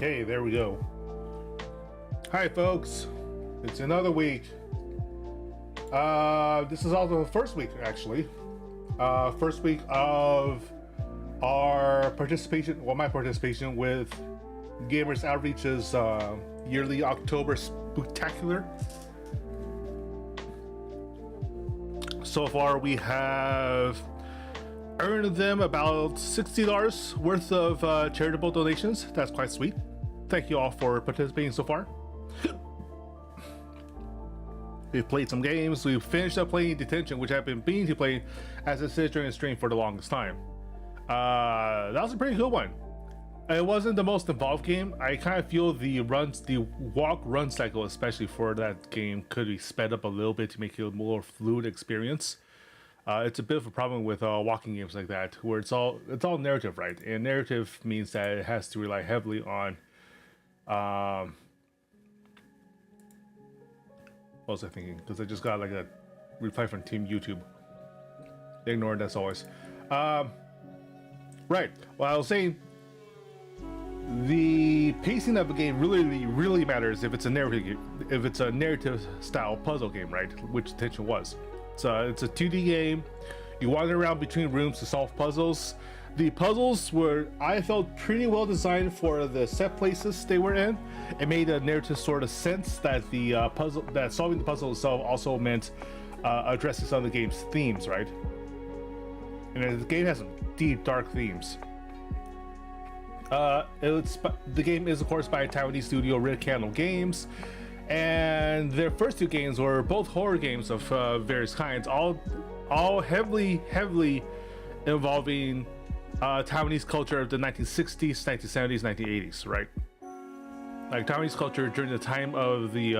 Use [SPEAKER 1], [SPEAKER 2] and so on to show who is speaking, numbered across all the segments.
[SPEAKER 1] Okay, there we go. Hi folks, it's another week. This is also the first week actually. First week of our participation, well my participation with Gamers Outreach's yearly October Spooktacular. So far we have earned them about $60 worth of charitable donations. That's quite sweet. Thank you all for participating so far. We've played some games. We've finished up playing Detention, which I've been meaning to play as I said during the stream for the longest time. That was a pretty good one. It wasn't the most involved game. I kind of feel the walk-run cycle, especially for that game, could be sped up a little bit to make it a more fluid experience. It's a bit of a problem with walking games like that, where it's all narrative, right? And narrative means that it has to rely heavily on what was I thinking? Because I just got like a reply from Team YouTube. Ignore it as always. Right. Well, I was saying the pacing of a game really matters if it's a narrative style puzzle game, right? Which Detention was. So it's a 2D game. You wander around between rooms to solve puzzles. The puzzles were, I felt, pretty well designed for the set places they were in. It made a narrative sort of sense that the solving the puzzle itself also meant addressing some of the game's themes, right? And the game has some deep, dark themes. The game is, of course, by Taiwanese studio Red Candle Games, and their first two games were both horror games of various kinds, all heavily involving Taiwanese culture of the 1960s, 1970s, 1980s, right? Like Taiwanese culture during the time of the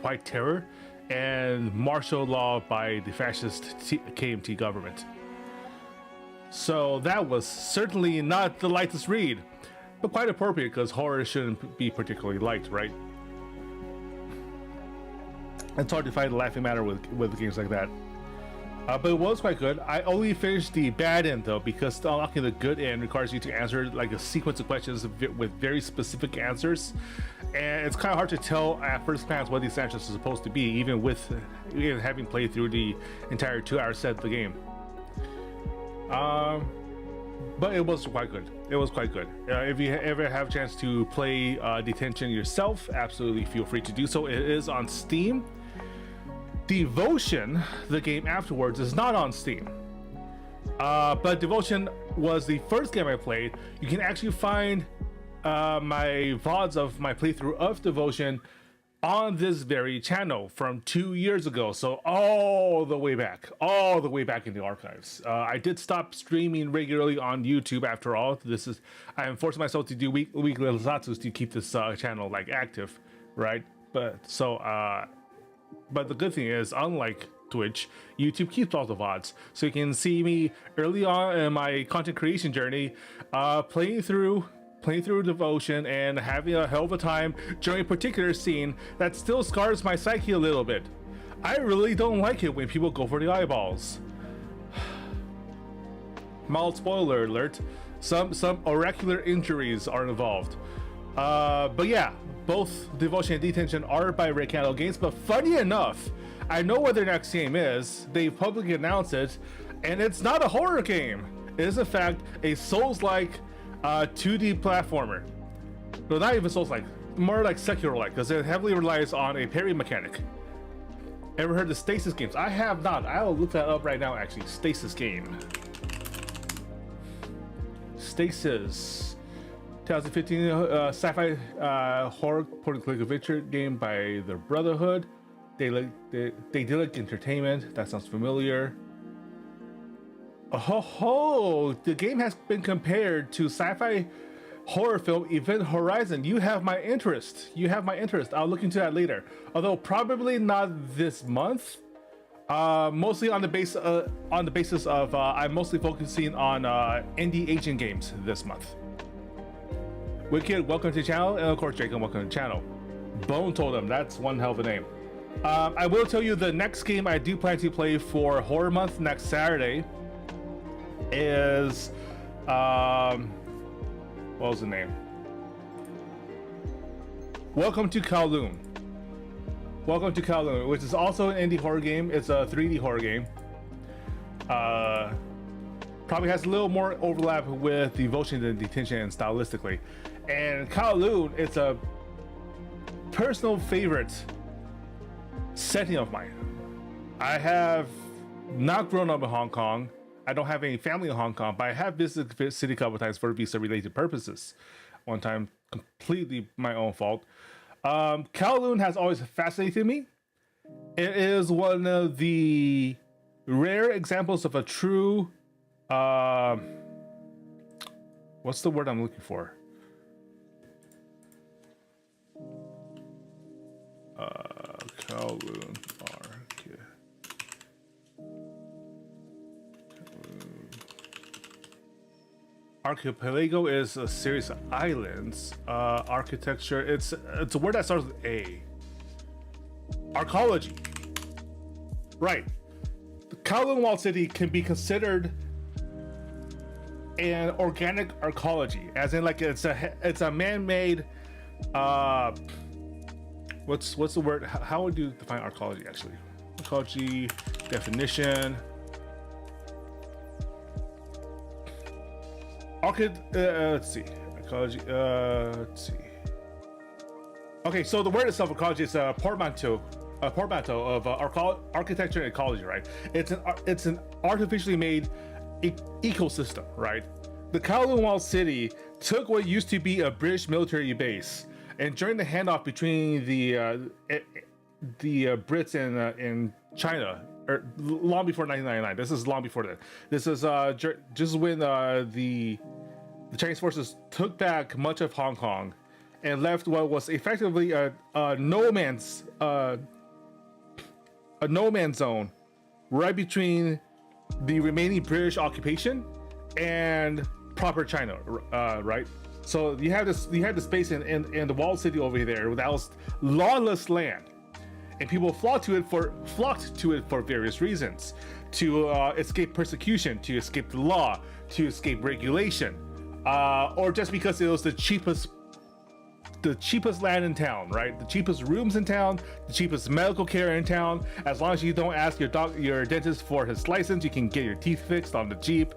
[SPEAKER 1] White Terror and martial law by the fascist KMT government. So that was certainly not the lightest read, but quite appropriate because horror shouldn't be particularly light, right? It's hard to find a laughing matter with games like that. But it was quite good. I only finished the bad end though, because unlocking the good end requires you to answer like a sequence of questions with very specific answers, and it's kind of hard to tell at first glance what these answers are supposed to be, even having played through the entire 2-hour set of the game. But it was quite good. It was quite good. If you ever have a chance to play Detention yourself, absolutely feel free to do so. It is on Steam. Devotion, the game afterwards, is not on Steam. But Devotion was the first game I played. You can actually find my VODs of my playthrough of Devotion on this very channel from 2 years ago. So all the way back in the archives. I did stop streaming regularly on YouTube after all. I am forcing myself to do weekly Zatsus to keep this channel like active, right? But the good thing is, unlike Twitch, YouTube keeps all the VODs. So you can see me early on in my content creation journey, playing through Devotion and having a hell of a time during a particular scene that still scars my psyche a little bit. I really don't like it when people go for the eyeballs. Mild spoiler alert, some oracular injuries are involved. But yeah, both Devotion and Detention are by Red Candle Games, but funny enough, I know what their next game is. They've publicly announced it, and it's not a horror game. It is in fact a Souls-like 2D platformer. No, not even Souls-like, more like Sekiro-like, because it heavily relies on a parry mechanic. Ever heard of Stasis games? I have not. I'll look that up right now actually. Stasis game. Stasis. 2015 sci-fi horror point-and-click adventure game by the Brotherhood. Daedalic Entertainment. That sounds familiar. Oh, the game has been compared to sci-fi horror film Event Horizon. You have my interest. I'll look into that later. Although probably not this month. Mostly on the basis of I'm mostly focusing on indie Asian games this month. Wicked, welcome to the channel, and of course Jacob, welcome to the channel. Bone Totem, that's one hell of a name. I will tell you the next game I do plan to play for Horror Month next Saturday is what was the name? Welcome to Kowloon. Welcome to Kowloon, which is also an indie horror game. It's a 3D horror game. Probably has a little more overlap with Devotion than Detention and stylistically. And Kowloon, it's a personal favorite setting of mine. I have not grown up in Hong Kong. I don't have any family in Hong Kong, but I have visited the city a couple times for visa-related purposes. One time, completely my own fault. Kowloon has always fascinated me. It is one of the rare examples of a true, what's the word I'm looking for? Kowloon Archipelago is a series of islands. Architecture, it's a word that starts with A. Arcology. Right. The Kowloon Walled City can be considered an organic arcology, as in like it's a man-made what's the word? How would you define arcology actually? Arcology definition. Let's see. Ecology. Let's see. Okay, so the word itself, ecology, is a portmanteau of architecture and ecology, right? It's an artificially made ecosystem, right? The Kowloon Walled City took what used to be a British military base, and during the handoff between the Brits and China, or long before 1999. This is long before that. This is just when the Chinese forces took back much of Hong Kong and left what was effectively a no man's zone right between the remaining British occupation and proper China, right? So you had this space in the walled city over there that was lawless land. And people flocked to it for various reasons, to escape persecution, to escape the law, to escape regulation, or just because it was the cheapest land in town, right? The cheapest rooms in town, the cheapest medical care in town. As long as you don't ask your dentist for his license, you can get your teeth fixed on the Jeep.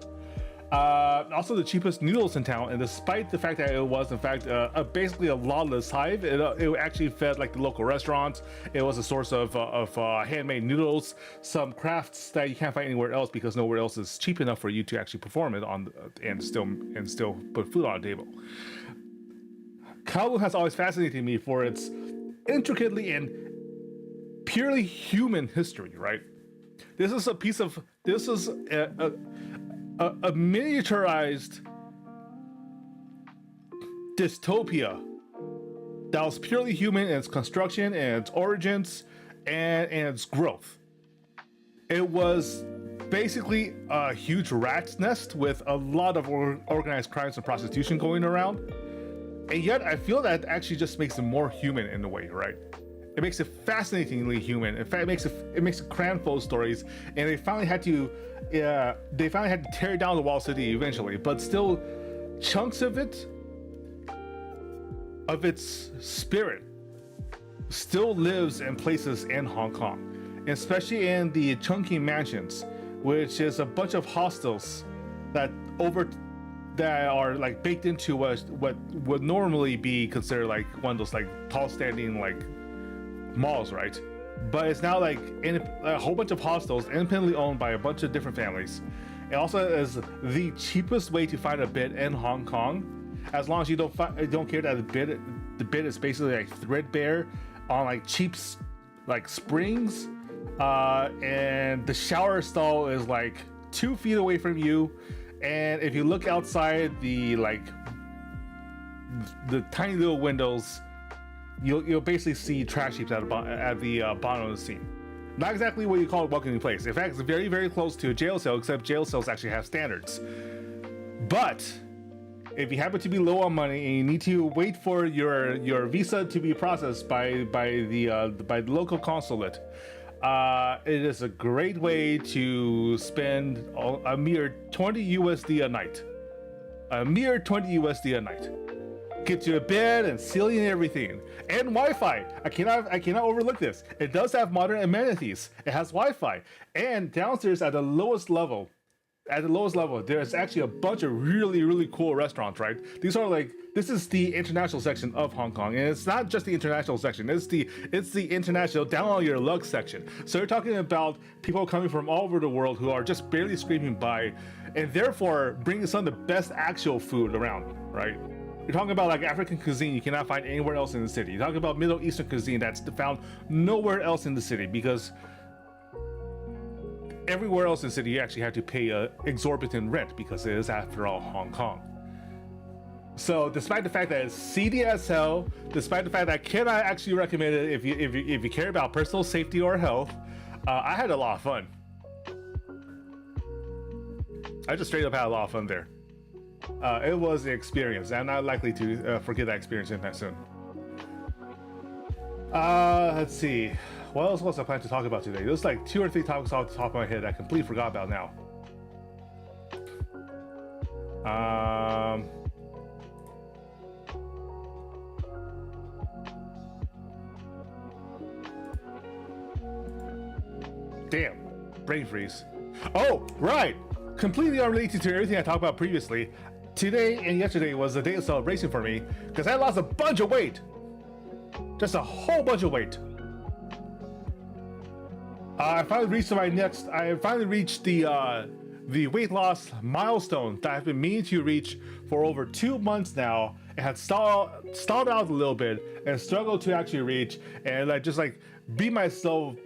[SPEAKER 1] Also the cheapest noodles in town, and despite the fact that it was in fact basically a lawless hive, it actually fed like the local restaurants. It was a source of handmade noodles, some crafts that you can't find anywhere else because nowhere else is cheap enough for you to actually perform it on and still put food on the table. Kowloon has always fascinated me for its intricately and purely human history, right? This is a miniaturized dystopia that was purely human in its construction and its origins and its growth. It was basically a huge rat's nest with a lot of organized crimes and prostitution going around. And yet I feel that actually just makes it more human in a way, right? It makes it fascinatingly human. In fact, it makes it crammed full of stories, and they finally had to tear down the walled city eventually, but still chunks of its spirit still lives in places in Hong Kong, especially in the chunky mansions, which is a bunch of hostels that are like baked into what would normally be considered like one of those like tall standing like malls, right? But it's now like in a whole bunch of hostels independently owned by a bunch of different families. It also is the cheapest way to find a bed in Hong Kong, as long as you don't care that the bed is basically like threadbare on like cheap like springs, and the shower stall is like 2 feet away from you. And if you look outside the tiny little windows, you'll basically see trash heaps at the bottom of the scene. Not exactly what you call a welcoming place. In fact, it's very, very close to a jail cell, except jail cells actually have standards. But if you happen to be low on money and you need to wait for your visa to be processed by the local consulate, it is a great way to spend a mere 20 USD a night. A mere 20 USD a night. get you a bed and ceiling and everything, and Wi-Fi. I cannot overlook this. It does have modern amenities. It has Wi-Fi, and downstairs at the lowest level, there's actually a bunch of really cool restaurants. Right? These are like, this is the international section of Hong Kong, and it's not just the international section. It's the international down on your luck section. So you're talking about people coming from all over the world who are just barely scraping by, and therefore bringing some of the best actual food around. Right? You're talking about like African cuisine you cannot find anywhere else in the city. You're talking about Middle Eastern cuisine that's found nowhere else in the city, because everywhere else in the city you actually have to pay a exorbitant rent, because it is, after all, Hong Kong. So despite the fact that it's seedy as hell, despite the fact that I cannot actually recommend it if you care about personal safety or health, I had a lot of fun. I just straight up had a lot of fun there. It was an experience. I'm not likely to forget that experience anytime soon. Let's see. What else was I planning to talk about today? There's like 2 or 3 topics off the top of my head I completely forgot about now. Damn, brain freeze. Oh, right. Completely unrelated to everything I talked about previously. Today and yesterday was a day of celebration for me, because I lost a bunch of weight. Just a whole bunch of weight. I finally reached the weight loss milestone that I've been meaning to reach for over 2 months now. It had stalled out a little bit and struggled to actually reach, and I just like beat myself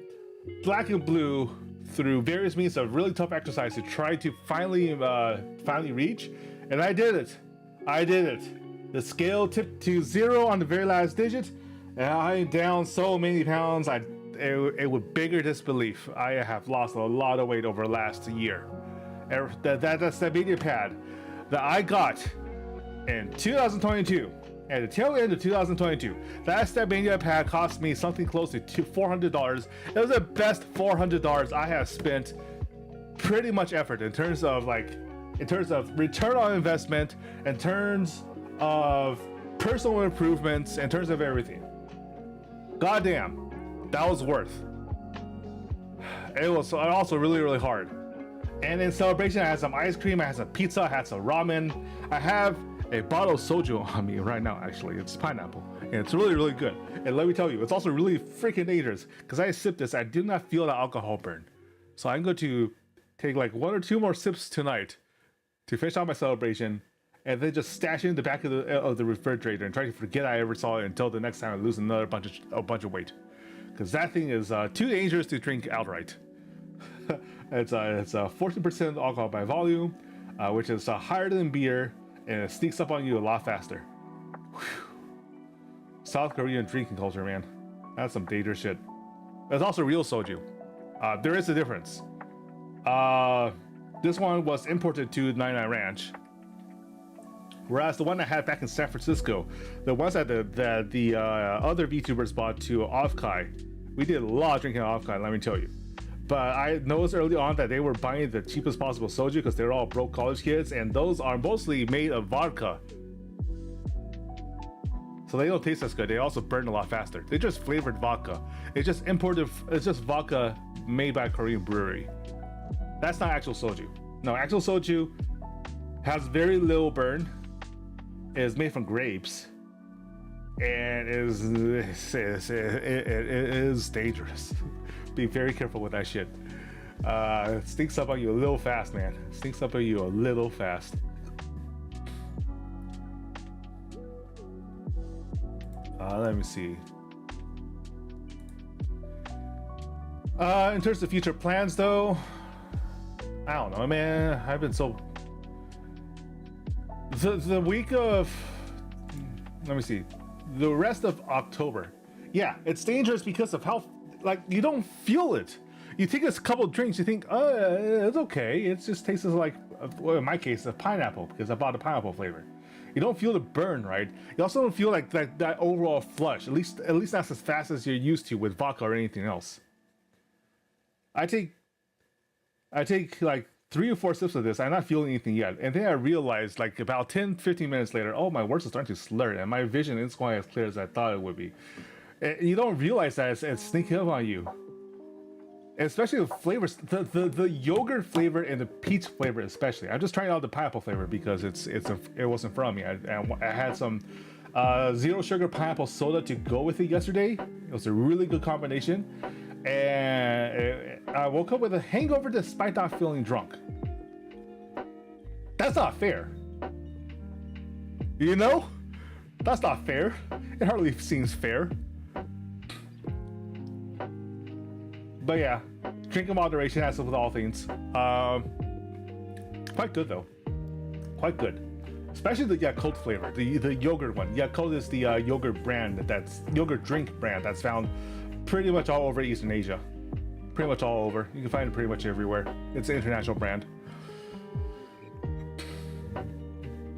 [SPEAKER 1] black and blue through various means of really tough exercise to try to finally reach, and I did it. The scale tipped to 0 on the very last digit, and I'm down so many pounds. It would bigger disbelief. I have lost a lot of weight over the last year. That media pad that I got in 2022, at the tail end of 2022, that Stepmania pad cost me something close to $400. It was the best $400 I have spent pretty much effort in terms of return on investment, in terms of personal improvements, in terms of everything. Goddamn, that was worth. It was also really hard. And in celebration, I had some ice cream, I had some pizza, I had some ramen. I have a bottle of soju on me right now. Actually, it's pineapple, and it's really good. And let me tell you, it's also really freaking dangerous, because I sipped this, I did not feel the alcohol burn. So I'm going to take like 1 or 2 more sips tonight to finish out my celebration, and then just stash it in the back of the refrigerator and try to forget I ever saw it until the next time I lose a bunch of weight, because that thing is too dangerous to drink outright. It's 14% alcohol by volume, which is higher than beer, and it sneaks up on you a lot faster. Whew. South Korean drinking culture, man. That's some dangerous shit. It's also real soju. There is a difference. This one was imported to 99 Ranch, whereas the one I had back in San Francisco, the ones that the other VTubers bought to Offkai, we did a lot of drinking at Offkai, let me tell you. But I noticed early on that they were buying the cheapest possible soju because they're all broke college kids, and those are mostly made of vodka. So they don't taste as good. They also burn a lot faster. They just flavored vodka. It's just imported, it's just vodka made by a Korean brewery. That's not actual soju. No, actual soju has very little burn. It is made from grapes. And it is dangerous. Be very careful with that shit. It sneaks up on you a little fast, man. It sneaks up on you a little fast. Let me see. In terms of future plans, though, I don't know, man. I've been so... The week of... Let me see. The rest of October. Yeah, it's dangerous because of how... Like, you don't feel it. You take a couple drinks, you think, it's okay. It just tastes like, well, in my case, a pineapple, because I bought a pineapple flavor. You don't feel the burn, right? You also don't feel like that overall flush. At least not as fast as you're used to with vodka or anything else. I take like 3 or 4 sips of this, I'm not feeling anything yet. And then I realized, like about 10-15 minutes later, oh, my words are starting to slur, and my vision isn't quite as clear as I thought it would be. And you don't realize that it's sneaking up on you. Especially the flavors, the yogurt flavor and the peach flavor especially. I'm just trying out the pineapple flavor because it was in front of me. I had some zero sugar pineapple soda to go with it yesterday. It was a really good combination, and I woke up with a hangover despite not feeling drunk. That's not fair. You know? That's not fair. It hardly seems fair. But yeah, drink in moderation, as with all things. Quite good though. Quite good. Especially the Yakult flavor, the yogurt one. Yakult is the yogurt drink brand that's found pretty much all over Eastern Asia. Pretty much all over. You can find it pretty much everywhere. It's an international brand.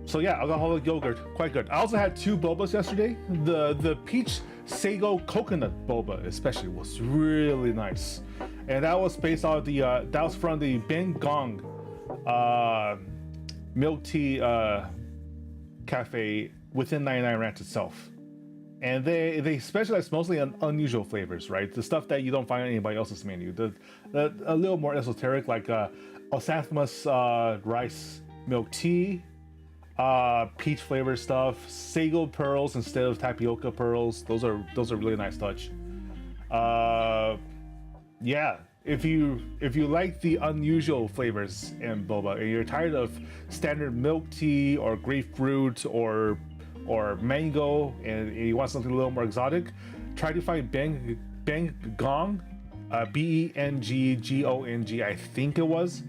[SPEAKER 1] So yeah, alcoholic yogurt, quite good. I also had 2 bobas yesterday. The peach sago coconut boba especially was really nice, and that was based on that was from the Bengong milk tea cafe within 99 Ranch itself. And they specialize mostly on unusual flavors, right? The stuff that you don't find on anybody else's menu. A little more esoteric, like Osathmas rice milk tea, peach flavor stuff, sago pearls instead of tapioca pearls. Those are really nice touch. Yeah, if you like the unusual flavors in boba and you're tired of standard milk tea or grapefruit or mango and you want something a little more exotic, try to find Bengong, Bengong, I think it was.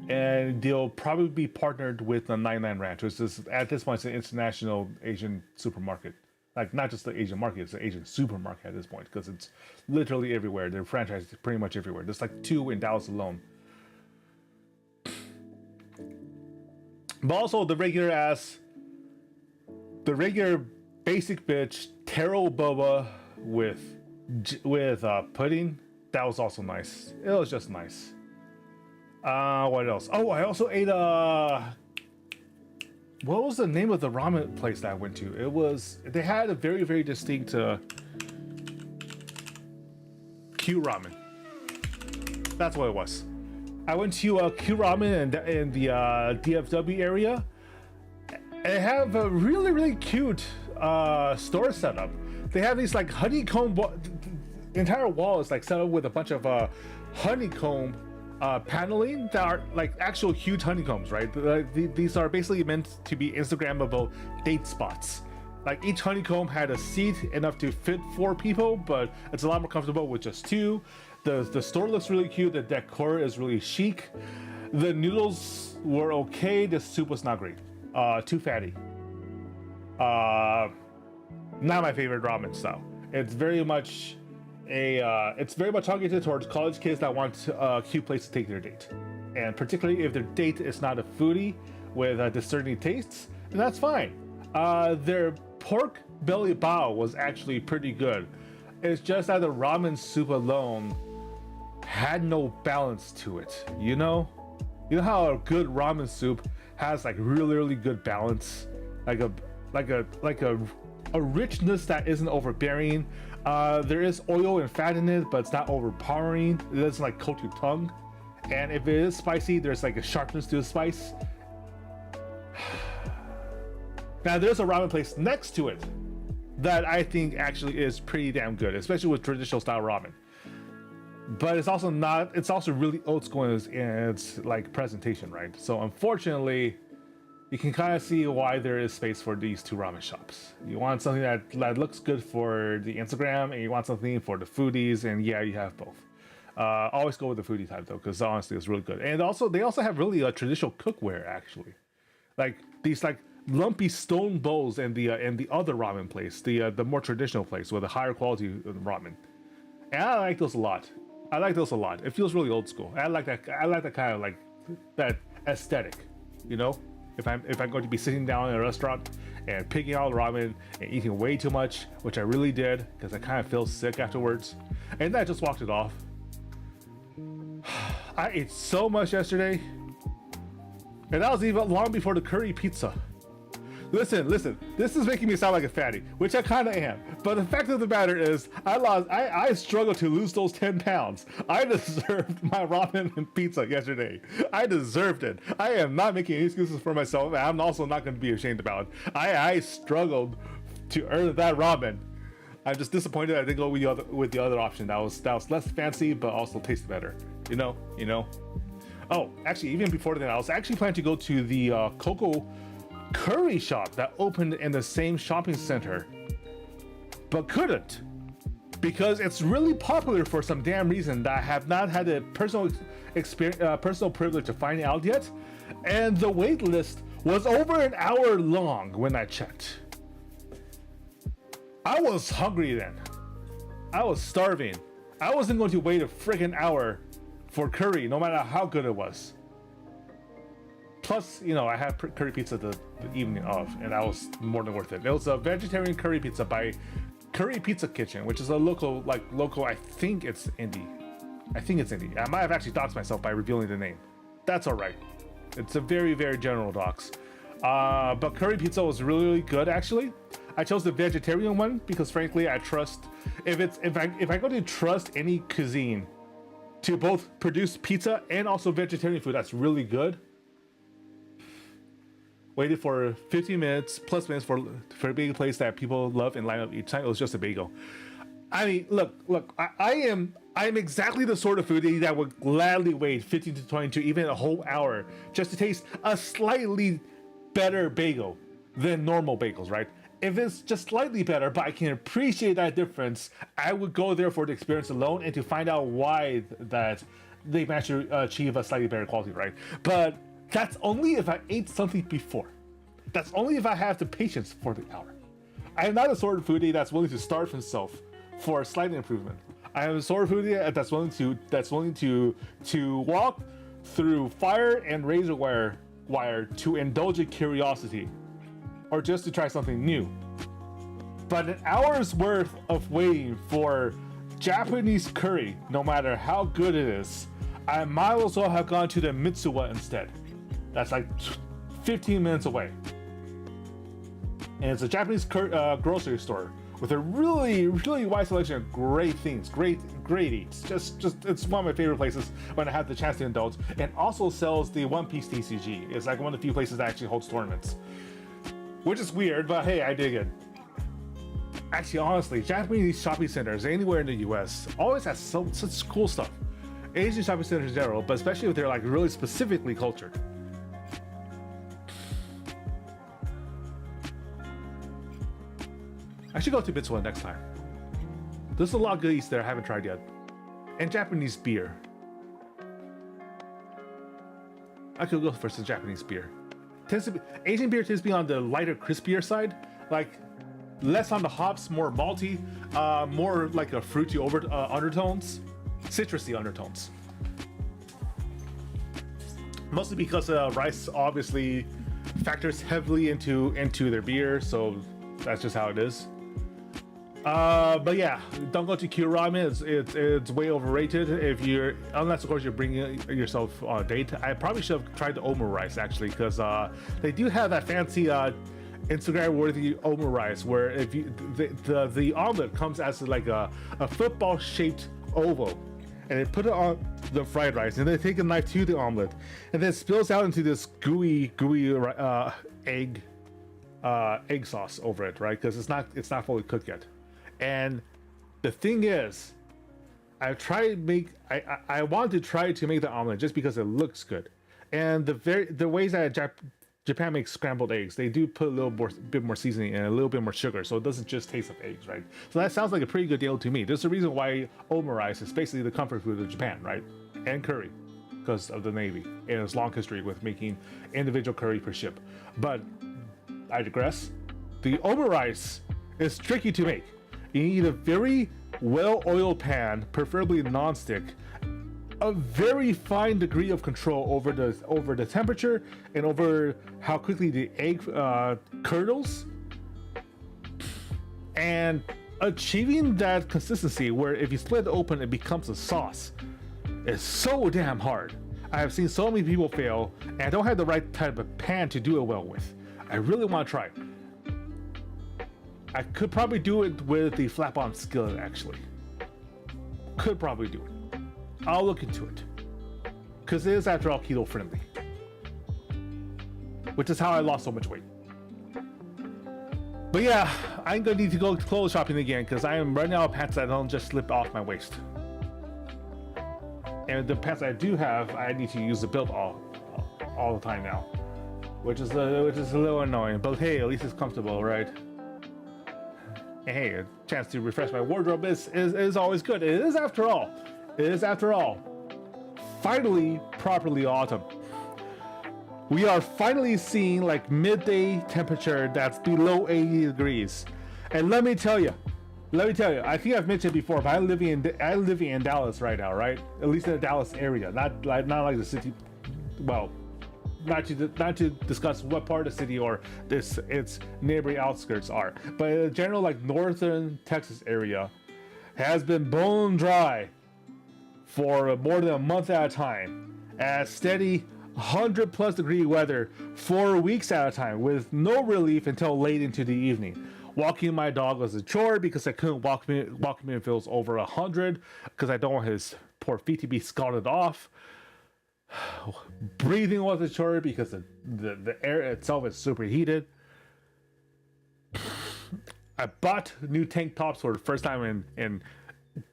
[SPEAKER 1] And they'll probably be partnered with the 99 Ranch, which is at this point it's an international Asian supermarket. Like not just the Asian market, it's an Asian supermarket at this point because it's literally everywhere. They're franchised pretty much everywhere. There's like 2 in Dallas alone. But also the regular basic bitch taro boba with pudding. That was also nice. It was just nice. What else? Oh, I also ate what was the name of the ramen place that I went to? They had a very, very distinct Q ramen. That's what it was. I went to Q ramen in the DFW area. They have a really, really cute store setup. They have these like honeycomb. The entire wall is like set up with a bunch of honeycomb paneling that are like actual huge honeycombs, right? These are basically meant to be Instagrammable date spots. Like each honeycomb had a seat enough to fit 4 people, but it's a lot more comfortable with just 2. The store looks really cute. The decor is really chic. The noodles were okay. The soup was not great. Too fatty. Not my favorite ramen style. It's very much targeted towards college kids that want a cute place to take their date, and particularly if their date is not a foodie with discerning tastes, then that's fine. Their pork belly bao was actually pretty good. It's just that the ramen soup alone had no balance to it. You know how a good ramen soup has like really, really good balance, like a richness that isn't overbearing. There is oil and fat in it, but it's not overpowering. It doesn't like coat your tongue. And if it is spicy, there's like a sharpness to the spice. Now there's a ramen place next to it that I think actually is pretty damn good, especially with traditional style ramen. But it's also really old school in its like presentation, right? So unfortunately, you can kind of see why there is space for these 2 ramen shops. You want something that looks good for the Instagram, and you want something for the foodies, and yeah, you have both. Always go with the foodie type though, because honestly, it's really good. And also, they also have really traditional cookware actually, like these like lumpy stone bowls, and the other ramen place, the more traditional place with a higher quality ramen. And I like those a lot. It feels really old school. I like that kind of like that aesthetic, you know. If I'm going to be sitting down in a restaurant and picking out ramen and eating way too much, which I really did because I kind of feel sick afterwards, and then I just walked it off. I ate so much yesterday. And that was even long before the curry pizza. Listen, this is making me sound like a fatty, which I kind of am. But the fact of the matter is, I struggled to lose those 10 pounds. I deserved my ramen and pizza yesterday. I deserved it. I am not making any excuses for myself, and I'm also not going to be ashamed about it. I struggled to earn that ramen. I'm just disappointed I didn't go with the other option. That was less fancy, but also tasted better. You know. Oh, actually, even before that, I was actually planning to go to the Coco curry shop that opened in the same shopping center, but couldn't because it's really popular for some damn reason that I have not had a personal privilege of finding out yet. And the wait list was over an hour long when I checked. I was hungry then. I was starving. I wasn't going to wait a freaking hour for curry, no matter how good it was. Plus, I had curry pizza the evening of, and that was more than worth it. It was a vegetarian curry pizza by Curry Pizza Kitchen, which is a local, I think it's indie. I might have actually doxed myself by revealing the name. That's all right. It's a very, very general dox. But curry pizza was really, really good, actually. I chose the vegetarian one because, frankly, I trust if I go to trust any cuisine to both produce pizza and also vegetarian food that's really good. Waited for 15 minutes plus minutes for a bagel place that people love and line up each time. It was just a bagel. I mean, look, I'm exactly the sort of foodie that would gladly wait 15 to 20 to even a whole hour just to taste a slightly better bagel than normal bagels, right? If it's just slightly better, but I can appreciate that difference, I would go there for the experience alone and to find out why that they managed to achieve a slightly better quality, right? But that's only if I ate something before. That's only if I have the patience for the hour. I am not a sort of foodie that's willing to starve himself for a slight improvement. I am a sort of foodie that's willing to walk through fire and razor wire to indulge in curiosity, or just to try something new. But an hour's worth of waiting for Japanese curry, no matter how good it is, I might as well have gone to the Mitsuwa instead. That's like 15 minutes away. And it's a Japanese grocery store with a really, really wide selection of great things, great eats. Just it's one of my favorite places when I have the chance to indulge. And also sells the One Piece TCG. It's like one of the few places that actually holds tournaments. Which is weird, but hey, I dig it. Actually, honestly, Japanese shopping centers anywhere in the US always has such cool stuff. Asian shopping centers in general, but especially if they're like really specifically cultured. I should go to Mitsuwa next time. There's a lot of goodies there I haven't tried yet. And Japanese beer. I could go for some Japanese beer. Asian beer tends to be on the lighter, crispier side. Like, less on the hops, more malty, more like a fruity undertones. Citrusy undertones. Mostly because rice obviously factors heavily into their beer, so that's just how it is. But yeah, don't go to Q Ramen. It's way overrated. Unless of course you're bringing yourself on a date. I probably should have tried the omu rice actually, because they do have that fancy Instagram-worthy omu rice where if the omelet comes as like a football-shaped oval, and they put it on the fried rice, and they take a knife to the omelet, and then it spills out into this gooey egg sauce over it, right? Because it's not fully cooked yet. And the thing is, I want to try to make the omelet just because it looks good. And the ways that Japan makes scrambled eggs, they do put a bit more seasoning and a little bit more sugar, so it doesn't just taste of eggs, right? So that sounds like a pretty good deal to me. There's a reason why omu rice is basically the comfort food of Japan, right? And curry, because of the Navy and its long history with making individual curry per ship. But I digress. The omu rice is tricky to make. You need a very well-oiled pan, preferably non-stick, a very fine degree of control over the temperature and over how quickly the egg curdles, and achieving that consistency where if you split it open it becomes a sauce is so damn hard. I have seen so many people fail, and I don't have the right type of pan to do it well with. I really want to try. I could probably do it with the flap-on skillet, actually. Could probably do it. I'll look into it. Because it is, after all, keto friendly. Which is how I lost so much weight. But yeah, I'm gonna need to go clothes shopping again because I am running out of pants that don't just slip off my waist. And the pants I do have, I need to use the belt all the time now, which is a little annoying. But hey, at least it's comfortable, right? And hey, a chance to refresh my wardrobe is always good. It is after all. Finally, properly autumn. We are finally seeing like midday temperature that's below 80 degrees. And let me tell you, I think I've mentioned before, but I live in Dallas right now, right? At least in the Dallas area, not like the city. Well, not to discuss what part of the city or its neighboring outskirts are, but in general, like northern Texas area has been bone dry for more than a month at a time, as steady 100+ degree weather for weeks at a time, with no relief until late into the evening. Walking my dog was a chore because I couldn't walk him if it was over 100, because I don't want his poor feet to be scalded off. Breathing was a chore because the air itself is super heated. I bought new tank tops for the first time in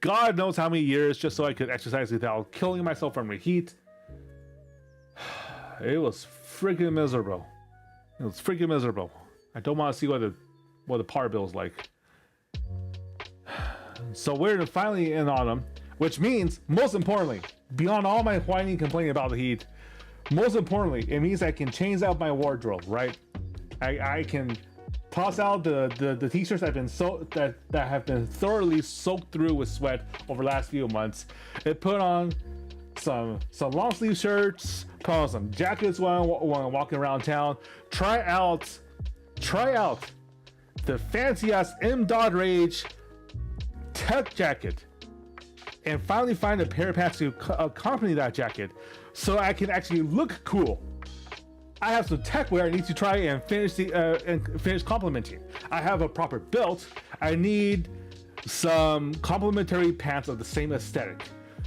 [SPEAKER 1] God knows how many years, just so I could exercise without killing myself from the heat. It was freaking miserable. I don't want to see what the power bill is like. So we're finally in autumn, which means, most importantly, beyond all my whining and complaining about the heat, most importantly, it means I can change out my wardrobe, right? I can toss out the t-shirts that have been thoroughly soaked through with sweat over the last few months, and put on some long sleeve shirts, put on some jackets while I'm walking around town. Try out the fancy ass M. Rage tech jacket, and finally find a pair of pants to accompany that jacket, so I can actually look cool. I have some tech wear I need to try and finish complementing. I have a proper belt. I need some complementary pants of the same aesthetic.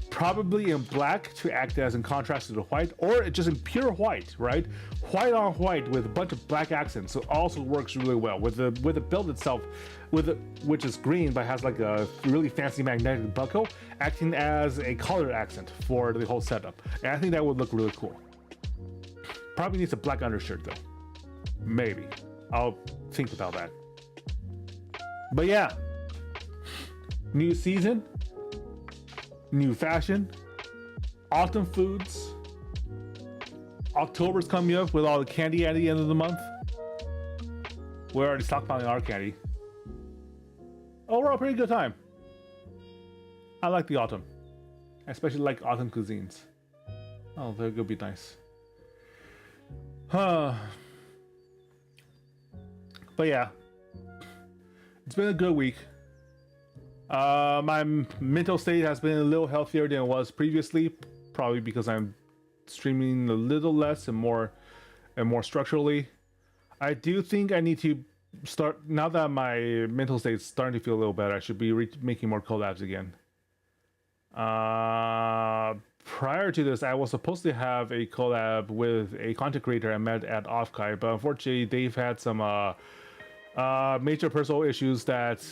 [SPEAKER 1] Probably in black to act as in contrast to the white, or just in pure white, right? White on white with a bunch of black accents, so it also works really well with the belt itself, which is green but has like a really fancy magnetic buckle, acting as a color accent for the whole setup. And I think that would look really cool. Probably needs a black undershirt though. Maybe. I'll think about that. But yeah, new season, new fashion, autumn foods. October's coming up with all the candy at the end of the month. We're already stockpiling our candy. Overall, pretty good time. I like the autumn. I especially like autumn cuisines. Oh, they're gonna be nice. But yeah, it's been a good week. My mental state has been a little healthier than it was previously, probably because I'm streaming a little less and more structurally. I do think I need to start, now that my mental state is starting to feel a little better, I should be making more collabs again. Prior to this, I was supposed to have a collab with a content creator I met at Offkai, but unfortunately they've had some major personal issues that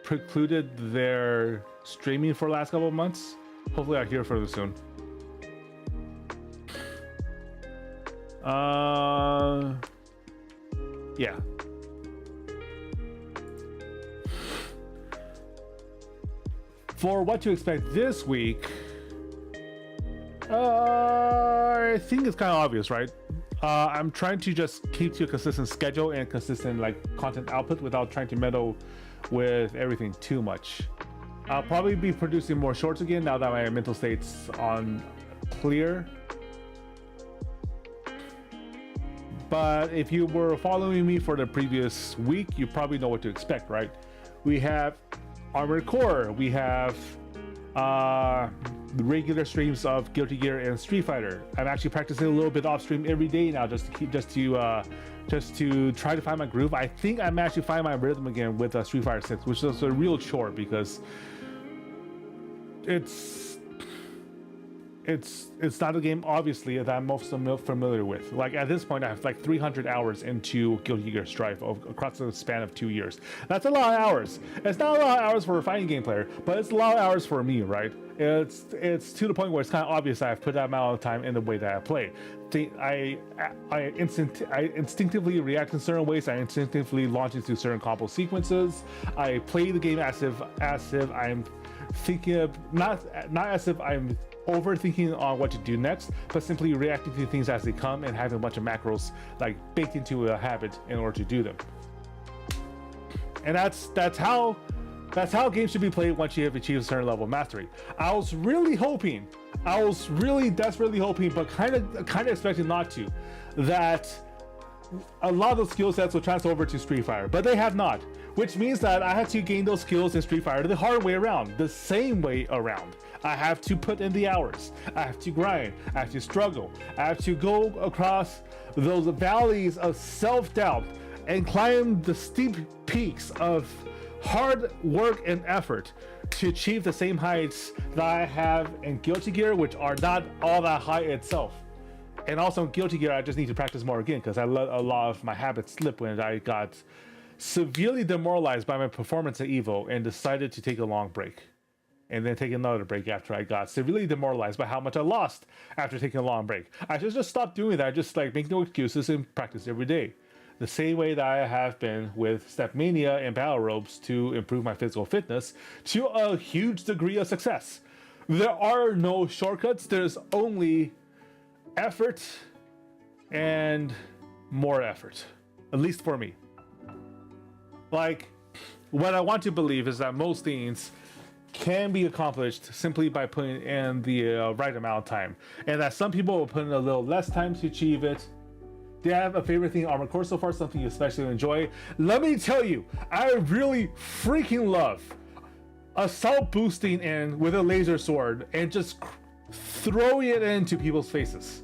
[SPEAKER 1] precluded their streaming for the last couple of months. Hopefully I'll hear further soon. Yeah. For what to expect this week, I think it's kind of obvious, right? I'm trying to just keep to a consistent schedule and consistent content output without trying to meddle with everything too much. I'll probably be producing more shorts again now that my mental state's on clear. But if you were following me for the previous week, you probably know what to expect, right? We have Armored Core, we have regular streams of Guilty Gear and Street Fighter. I'm actually practicing a little bit off stream every day now, just to try to find my groove. I think I'm actually finding my rhythm again with Street Fighter 6, which is a real chore because it's not a game obviously that I'm most familiar with. Like at this point I have like 300 hours into Guilty Gear Strive across the span of 2 years. That's a lot of hours. It's not a lot of hours for a fighting game player, but it's a lot of hours for me, right? It's to the point where it's kind of obvious that I've put that amount of time in the way that I play. I instinctively react in certain ways. I instinctively launch into certain combo sequences. I play the game as if I'm thinking of not as if I'm overthinking on what to do next, but simply reacting to things as they come and having a bunch of macros like baked into a habit in order to do them. And that's how games should be played once you have achieved a certain level of mastery. I was really desperately hoping, but kind of expecting not to, that a lot of those skill sets will transfer over to Street Fighter, but they have not, which means that I had to gain those skills in Street Fighter the hard way around, the same way around. I have to put in the hours, I have to grind, I have to struggle, I have to go across those valleys of self-doubt and climb the steep peaks of hard work and effort to achieve the same heights that I have in Guilty Gear, which are not all that high itself. And also in Guilty Gear, I just need to practice more again because I let a lot of my habits slip when I got severely demoralized by my performance at EVO and decided to take a long break. And then take another break after I got severely demoralized by how much I lost after taking a long break. I should just stop doing that. Just like make no excuses and practice every day. The same way that I have been with Step Mania and Battle Ropes to improve my physical fitness to a huge degree of success. There are no shortcuts. There's only effort and more effort, at least for me. Like, what I want to believe is that most things can be accomplished simply by putting in the right amount of time, and that some people will put in a little less time to achieve it. Do you have a favorite thing in Armored Core so far, something you especially enjoy? Let me tell you, I really freaking love assault boosting in with a laser sword and just throwing it into people's faces.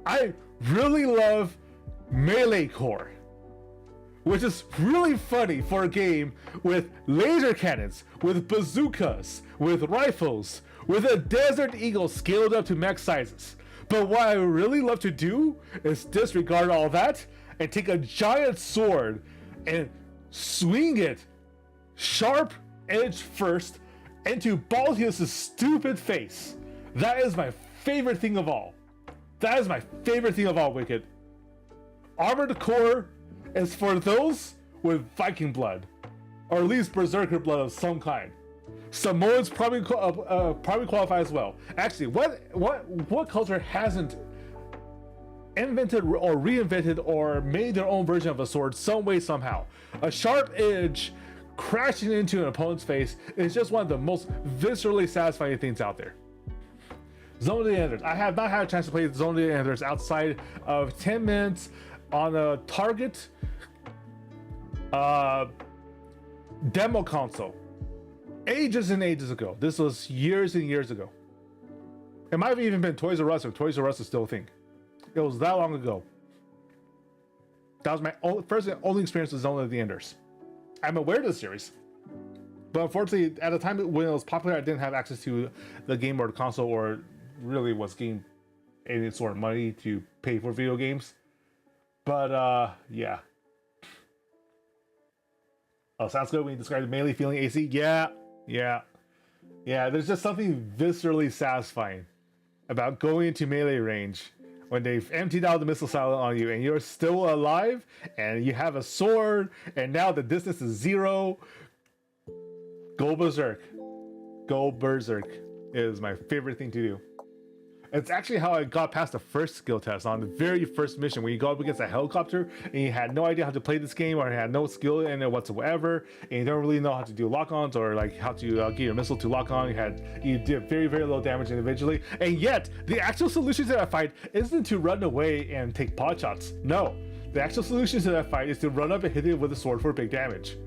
[SPEAKER 1] I really love Melee Core, which is really funny for a game with laser cannons, with bazookas, with rifles, with a Desert Eagle scaled up to max sizes. But what I really love to do is disregard all that and take a giant sword and swing it sharp edge first into Baltheus' stupid face. That is my favorite thing of all. That is my favorite thing of all, Wicked. Armored Core is for those with Viking blood, or at least Berserker blood of some kind. Samoans probably qualify as well. Actually, what culture hasn't invented or reinvented or made their own version of a sword some way somehow? A sharp edge crashing into an opponent's face is just one of the most viscerally satisfying things out there. Zone of the Enders. I have not had a chance to play Zone of the Enders outside of 10 minutes on a Target demo console. Ages and ages ago. This was years and years ago. It might have even been Toys R Us, if Toys R Us is still a thing. It was that long ago. That was my first and only experience with Zone of the Enders. I'm aware of the series, but unfortunately, at the time when it was popular, I didn't have access to the game or the console, or really was getting any sort of money to pay for video games. But yeah. Oh, sounds good when you describe the melee feeling, AC. Yeah, there's just something viscerally satisfying about going into melee range when they've emptied out the missile silo on you and you're still alive and you have a sword and now the distance is 0. Go berserk. Go berserk is my favorite thing to do. It's actually how I got past the first skill test on the very first mission, when you go up against a helicopter and you had no idea how to play this game, or had no skill in it whatsoever, and you don't really know how to do lock-ons or like how to get your missile to lock on. You did very, very low damage individually, and yet the actual solution to that fight isn't to run away and take pot shots. No, the actual solution to that fight is to run up and hit it with a sword for big damage.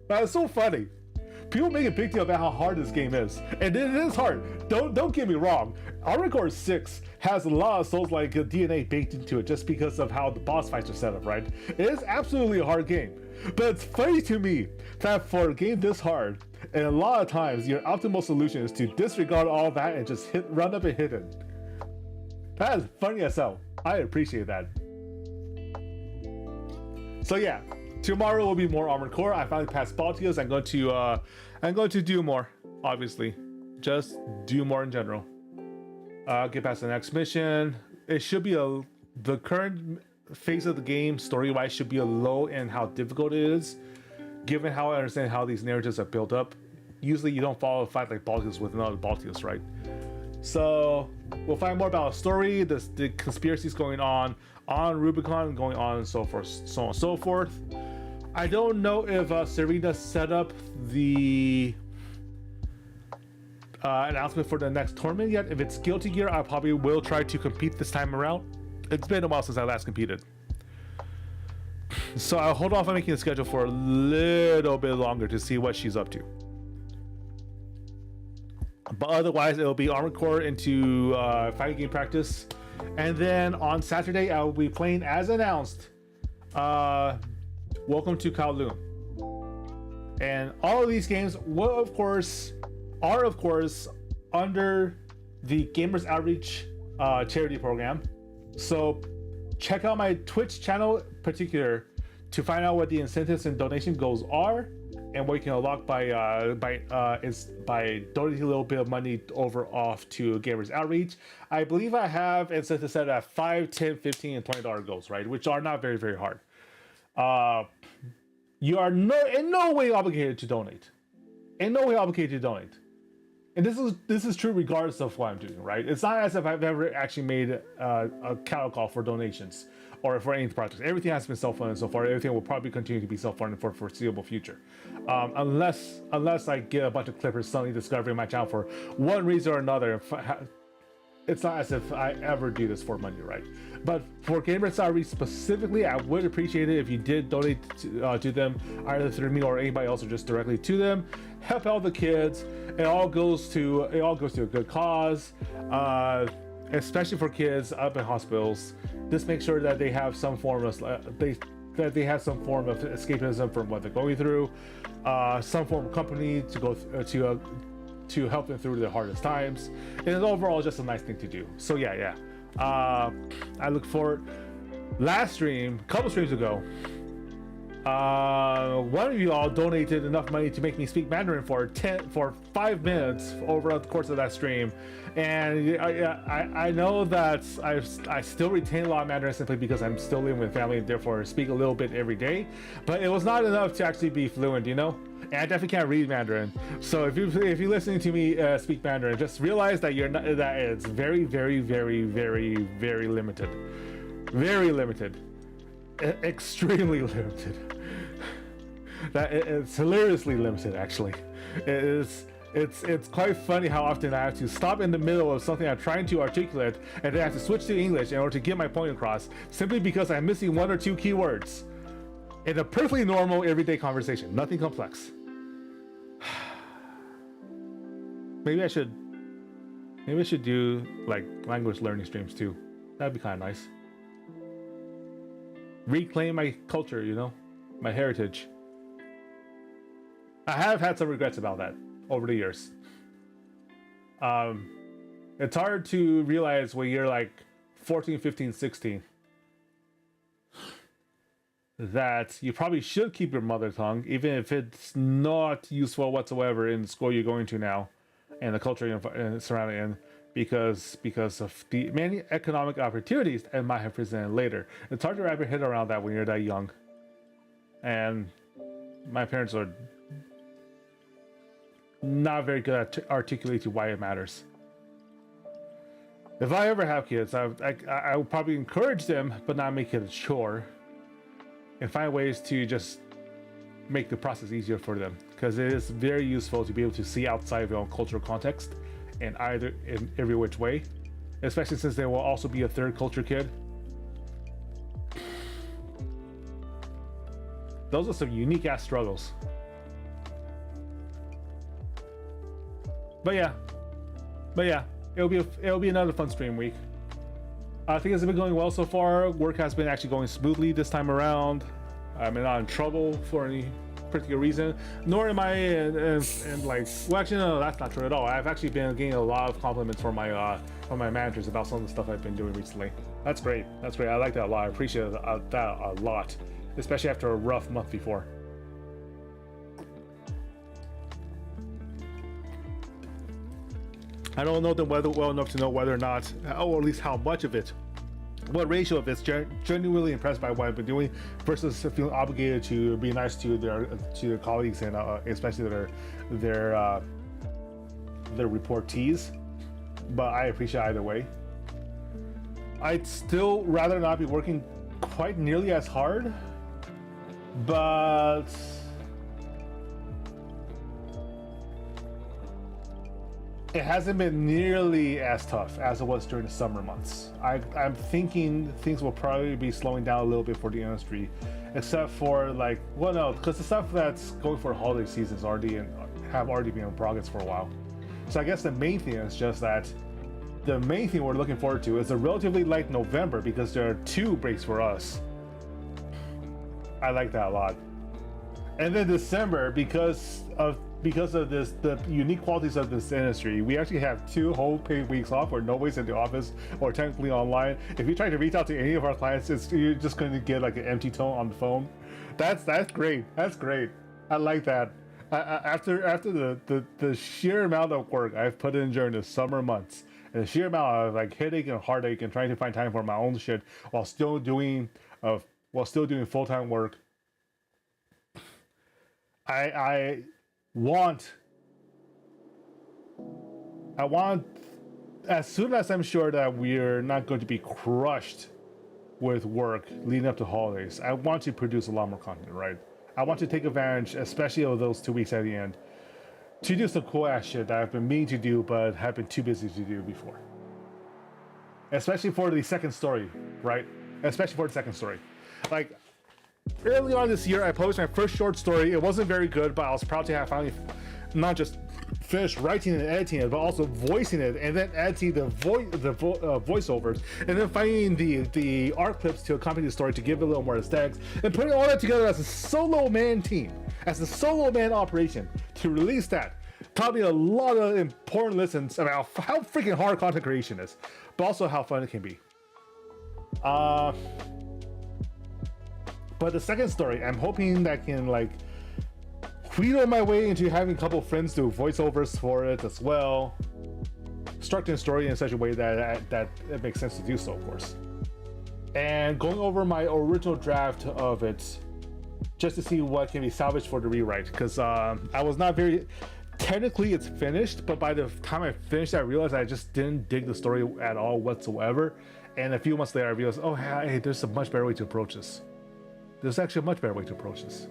[SPEAKER 1] That is so funny. People make a big deal about how hard this game is, and it is hard. Don't get me wrong. Armored Core 6 has a lot of Souls-like DNA baked into it just because of how the boss fights are set up, right? It is absolutely a hard game, but it's funny to me that for a game this hard, and a lot of times your optimal solution is to disregard all that and just run up and hit it. That is funny as hell. I appreciate that. So yeah, tomorrow will be more Armored Core. I finally passed Baltios. I'm going to do more, obviously. Just do more in general. Get past the next mission. It should be the current phase of the game, story-wise, should be a low in how difficult it is, given how I understand how these narratives are built up. Usually you don't follow a fight like Baltios with another Baltios, right? So we'll find more about a story, the conspiracies going on Rubicon, going on and so forth, so on and so forth. I don't know if Serena set up the announcement for the next tournament yet. If it's Guilty Gear, I probably will try to compete this time around. It's been a while since I last competed, so I'll hold off on making a schedule for a little bit longer to see what she's up to. But otherwise, it'll be Armored Core into fighting game practice, and then on Saturday I will be playing, as announced, Welcome to Kowloon. And all of these games will, of course, under the Gamers Outreach charity program. So check out my Twitch channel in particular to find out what the incentives and donation goals are, and what you can unlock by donating a little bit of money off to Gamers Outreach. I believe I have incentives set at $5, $10, $15, and $20 goals, right? Which are not very, very hard. You are in no way obligated to donate. In no way obligated to donate. And this is true regardless of what I'm doing, right? It's not as if I've ever actually made a cattle call for donations or for any projects. Everything has been self-funded so far. Everything will probably continue to be self-funded for the foreseeable future, unless I get a bunch of clippers suddenly discovering my channel for one reason or another. It's not as if I ever do this for money, right? But for Gamers Outreach specifically, I would appreciate it if you did donate to them, either through me or anybody else, or just directly to them. Help out the kids. It all goes to a good cause, especially for kids up in hospitals. Just make sure that they have some form of escapism from what they're going through, some form of company to go to help them through the hardest times, and overall just a nice thing to do. So yeah, I look forward. Last stream, a couple streams ago, one of you all donated enough money to make me speak Mandarin for 5 minutes over the course of that stream, and I know that I still retain a lot of Mandarin simply because I'm still living with family and therefore speak a little bit every day, but it was not enough to actually be fluent, you know. And I definitely can't read Mandarin. So if you're listening to me speak Mandarin, just realize that that it's very, very, very, very, very limited. Very limited. Extremely limited. It's hilariously limited, actually. It's quite funny how often I have to stop in the middle of something I'm trying to articulate and then I have to switch to English in order to get my point across, simply because I'm missing 1 or 2 keywords in a perfectly normal everyday conversation. Nothing complex. Maybe I should do like language learning streams too. That'd be kind of nice. Reclaim my culture, you know, my heritage. I have had some regrets about that over the years. It's hard to realize when you're like 14, 15, 16 that you probably should keep your mother tongue, even if it's not useful whatsoever in the school you're going to now and the culture you're surrounded in, because of the many economic opportunities that might have presented later. It's hard to wrap your head around that when you're that young. And my parents are not very good at articulating why it matters. If I ever have kids, I would probably encourage them, but not make it a chore, and find ways to just make the process easier for them, because it is very useful to be able to see outside of your own cultural context in every which way, especially since there will also be a third culture kid. Those are some unique ass struggles. But yeah, it'll be another fun stream week. I think it's been going well so far. Work has been actually going smoothly this time around. I'm not in trouble for any particular reason, nor am I in like, well, actually no, that's not true at all. I've actually been getting a lot of compliments from my managers about some of the stuff I've been doing recently. That's great. I like that a lot. I appreciate that a lot, especially after a rough month before. I don't know them well enough to know whether or not, or at least how much of it, what ratio of it's genuinely impressed by what I've been doing versus feeling obligated to be nice to their colleagues and especially their reportees. But I appreciate either way. I'd still rather not be working quite nearly as hard, but it hasn't been nearly as tough as it was during the summer months. I'm thinking things will probably be slowing down a little bit for the industry, except for like, well, no, because the stuff that's going for holiday seasons have already been in progress for a while. So I guess the main thing is just that the main thing we're looking forward to is a relatively light November because there are 2 breaks for us. I like that a lot. And then December, because of the unique qualities of this industry, we actually have 2 whole paid weeks off where nobody's in the office or technically online. If you try to reach out to any of our clients, you're just going to get like an empty tone on the phone. That's great. That's great. I like that. After the sheer amount of work I've put in during the summer months, and the sheer amount of like headache and heartache and trying to find time for my own shit while still doing full-time work, I want, as soon as I'm sure that we're not going to be crushed with work leading up to holidays, I want to produce a lot more content, right? I want to take advantage, especially of those 2 weeks at the end, to do some cool ass shit that I've been meaning to do but have been too busy to do before. Especially for the second story, right? Especially for the second story. Like, early on this year, I published my first short story. It wasn't very good, but I was proud to have finally not just finished writing and editing it, but also voicing it, and then editing the voiceovers, and then finding the art clips to accompany the story to give it a little more aesthetics, and putting all that together as a solo man team, as a solo man operation to release that. Taught me a lot of important lessons about how freaking hard content creation is, but also how fun it can be. But the second story, I'm hoping that can like wheedle my way into having a couple friends do voiceovers for it as well, structuring the story in such a way that it makes sense to do so, of course, and going over my original draft of it just to see what can be salvaged for the rewrite, because I was not very technically it's finished, but by the time I finished I realized I just didn't dig the story at all whatsoever, and a few months later I realized, oh hey, there's a much better way to approach this. There's actually a much better way to approach this.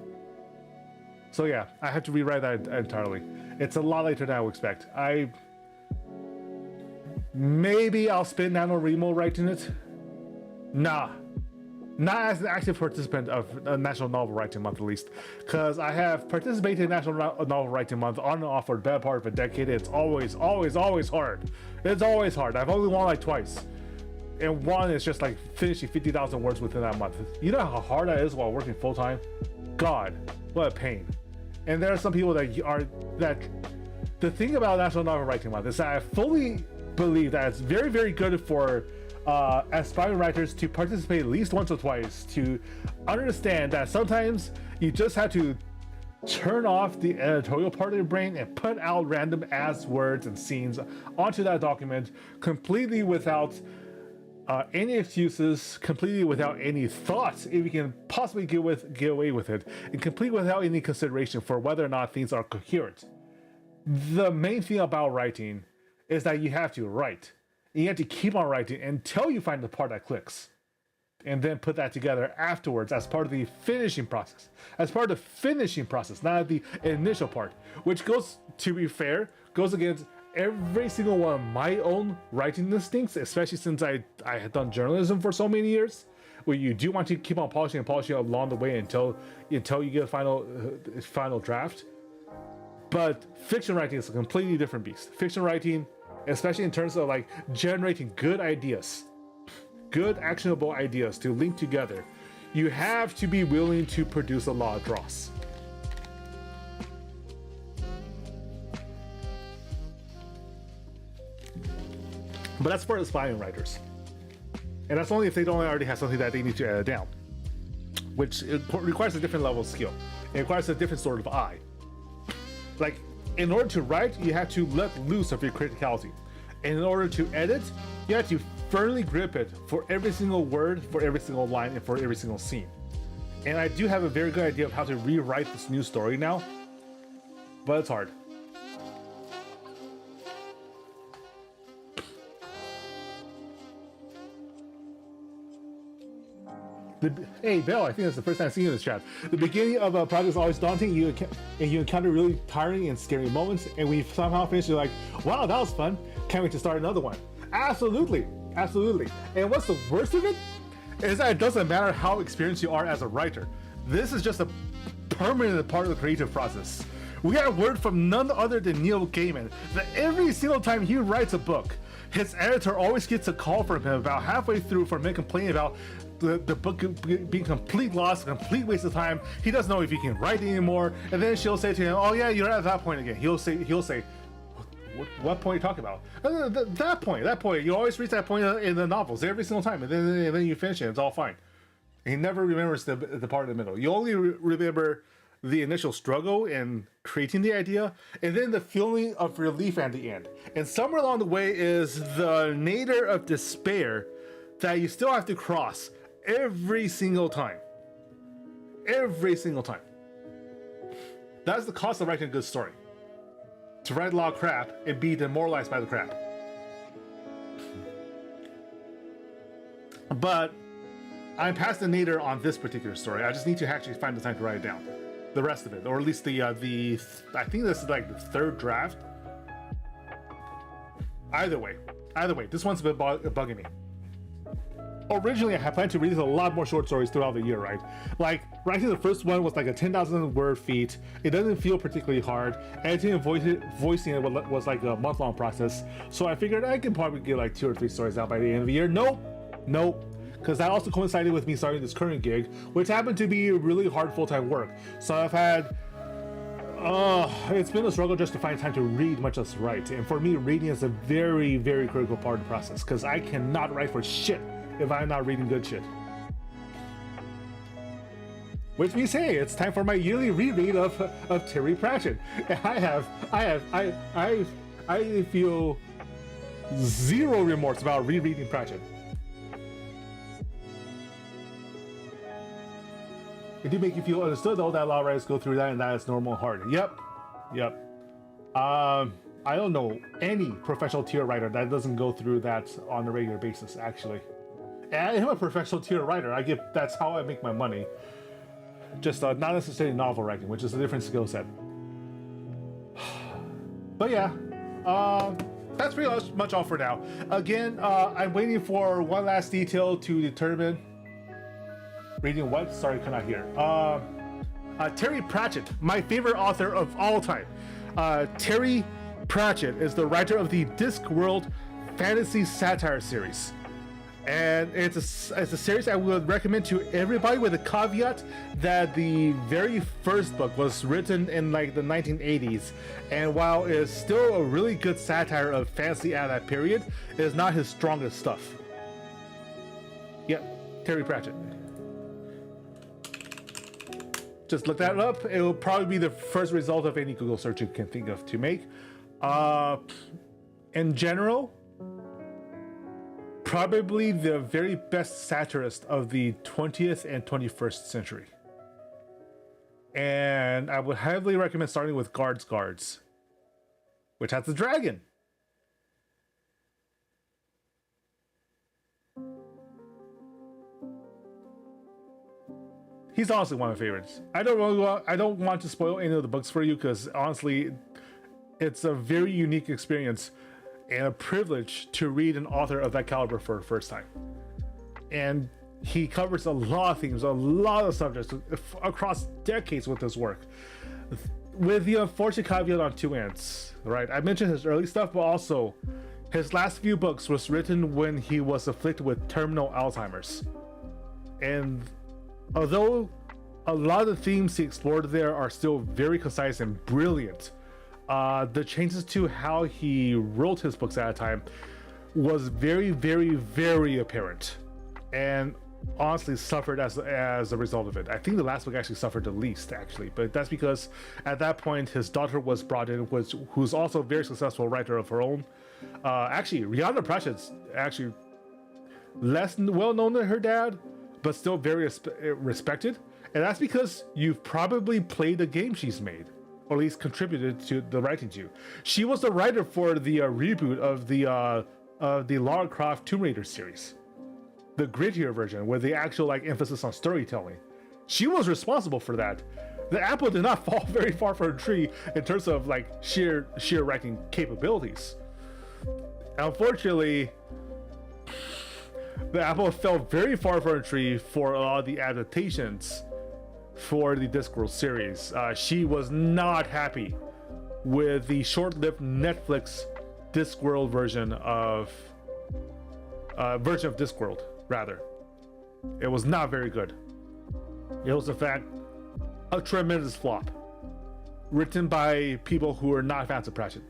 [SPEAKER 1] So yeah, I had to rewrite that entirely. It's a lot later than I would expect. Maybe I'll spend NaNoWriMo writing it. Nah. Not as an active participant of National Novel Writing Month, at least. Because I have participated in National Novel Writing Month on and off for the better part of a decade. It's always hard. It's always hard. I've only won like twice. And one is just like finishing 50,000 words within that month. You know how hard that is while working full-time? God, what a pain. And there are some people that the thing about National Novel Writing Month is that I fully believe that it's very, very good for aspiring writers to participate at least once or twice, to understand that sometimes you just have to turn off the editorial part of your brain and put out random ass words and scenes onto that document completely without any excuses, completely without any thoughts if you can possibly get away with it, and completely without any consideration for whether or not things are coherent. The main thing about writing is that you have to write. You have to keep on writing until you find the part that clicks, and then put that together afterwards as part of the finishing process. As part of the finishing process, not the initial part, which goes, to be fair, goes against every single one of my own writing instincts, especially since I had done journalism for so many years, where you do want to keep on polishing along the way until you get a final draft. But fiction writing is a completely different beast. Fiction writing, especially in terms of like generating good ideas, good actionable ideas to link together, you have to be willing to produce a lot of dross. But that's for aspiring writers. And that's only if they don't already have something that they need to edit down, which requires a different level of skill. It requires a different sort of eye. Like, in order to write, you have to let loose of your criticality. And in order to edit, you have to firmly grip it for every single word, for every single line, and for every single scene. And I do have a very good idea of how to rewrite this new story now, but it's hard. Hey, Bell, I think that's the first time I've seen you in this chat. The beginning of a project is always daunting, and you encounter really tiring and scary moments, and when you somehow finish, you're like, wow, that was fun. Can't wait to start another one. Absolutely, absolutely. And what's the worst of it? Is that it doesn't matter how experienced you are as a writer. This is just a permanent part of the creative process. We got word from none other than Neil Gaiman that every single time he writes a book, his editor always gets a call from him about halfway through from him complaining about the book being complete loss, a complete waste of time. He doesn't know if he can write anymore. And then she'll say to him, "Oh yeah, you're at that point again." He'll say, "What point are you talking about?" That point. You always reach that point in the novels every single time, and then you finish it. It's all fine. And he never remembers the part in the middle. You only remember the initial struggle in creating the idea, and then the feeling of relief at the end. And somewhere along the way is the nadir of despair that you still have to cross every single time. Every single time. That's the cost of writing a good story. To write a lot of crap and be demoralized by the crap. But I'm past the nadir on this particular story. I just need to actually find the time to write it down. The rest of it, or at least the I think this is like the third draft. Either way, this one's a bit bugging me. Originally, I had planned to release a lot more short stories throughout the year, right? Like, writing the first one was like a 10,000 word feat. It doesn't feel particularly hard. Editing and voicing it was like a month-long process. So I figured I could probably get like 2 or 3 stories out by the end of the year. Nope. Because that also coincided with me starting this current gig, which happened to be really hard full-time work. So I've had, it's been a struggle just to find time to read, much less write. And for me, reading is a very, very critical part of the process, because I cannot write for shit if I'm not reading good shit. Which means, hey, it's time for my yearly reread of Terry Pratchett. And I feel zero remorse about rereading Pratchett. It do make you feel understood, though, that a lot of writers go through that, and that is normal and hard. Yep. I don't know any professional tier writer that doesn't go through that on a regular basis, actually. And I am a professional tier writer. That's how I make my money. Just not necessarily novel writing, which is a different skill set. But yeah, that's pretty much all for now. Again, I'm waiting for one last detail to determine. Reading what? Sorry, cannot hear. Terry Pratchett, my favorite author of all time. Terry Pratchett is the writer of the Discworld fantasy satire series. And it's a series I would recommend to everybody, with a caveat that the very first book was written in like the 1980s. And while it's still a really good satire of fantasy at that period, it is not his strongest stuff. Yep, Terry Pratchett. Just look that up. It will probably be the first result of any Google search you can think of to make. In general, probably the very best satirist of the 20th and 21st century. And I would heavily recommend starting with Guards, which has the dragon. He's honestly one of my favorites. I don't want to spoil any of the books for you, because honestly, it's a very unique experience and a privilege to read an author of that caliber for the first time. And he covers a lot of themes, a lot of subjects across decades with his work. with the unfortunate caveat on two ends, right? I mentioned his early stuff, but also his last few books was written when he was afflicted with terminal Alzheimer's. And although a lot of the themes he explored there are still very concise and brilliant, the changes to how he wrote his books at a time was very, very, very apparent, and honestly suffered as a result of it. I think the last book actually suffered the least, actually, but that's because at that point his daughter was brought in, who's also a very successful writer of her own. Actually, Rihanna Pratchett's actually less well known than her dad, but still very respected, and that's because you've probably played the game she's made, or at least contributed to the writing to. She was the writer for the reboot of the Lara Croft Tomb Raider series, the grittier version with the actual like emphasis on storytelling. She was responsible for that. The apple did not fall very far from a tree in terms of like sheer writing capabilities. Unfortunately, the apple fell very far from a tree for a lot of the adaptations for the Discworld series. She was not happy with the short-lived Netflix Discworld version of Discworld, rather. It was not very good. It was in fact a tremendous flop, written by people who are not fans of Pratchett.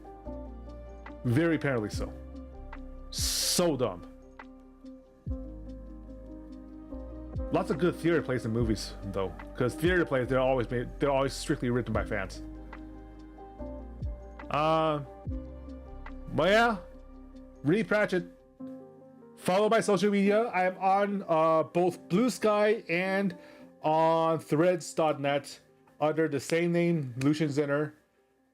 [SPEAKER 1] Very apparently so. So dumb. Lots of good theater plays and movies though, because theater plays they're always strictly written by fans. But yeah, read Pratchett. Follow my social media. I am on both Blue Sky and on threads.net under the same name, Lucian Zinner.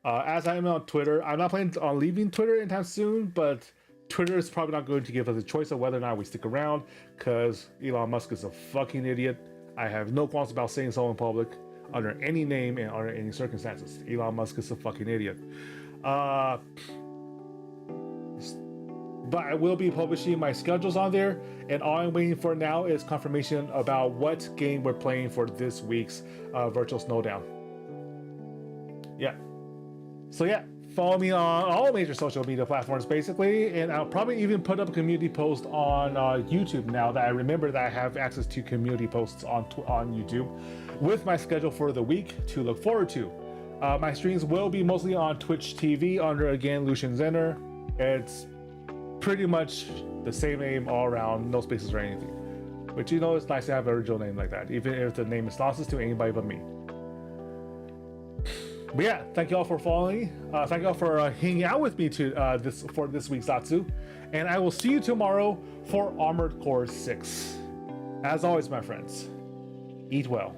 [SPEAKER 1] As I am on Twitter. I'm not planning on leaving Twitter anytime soon, but Twitter is probably not going to give us a choice of whether or not we stick around, because Elon Musk is a fucking idiot. I have no qualms about saying so in public, under any name and under any circumstances. Elon Musk is a fucking idiot. But I will be publishing my schedules on there, and all I'm waiting for now is confirmation about what game we're playing for this week's Virtual Snowdown. Yeah. So yeah, follow me on all major social media platforms basically, and I'll probably even put up a community post on YouTube now that I remember that I have access to community posts on YouTube with my schedule for the week to look forward to. My streams will be mostly on Twitch TV under, again, Lucian Zenner. It's pretty much the same name all around, no spaces or anything. Which, you know, it's nice to have an original name like that, even if the name is nonsense to anybody but me. But yeah, thank you all for following. Thank you all for hanging out with me for this week's Zatsu. And I will see you tomorrow for Armored Core 6. As always, my friends, eat well.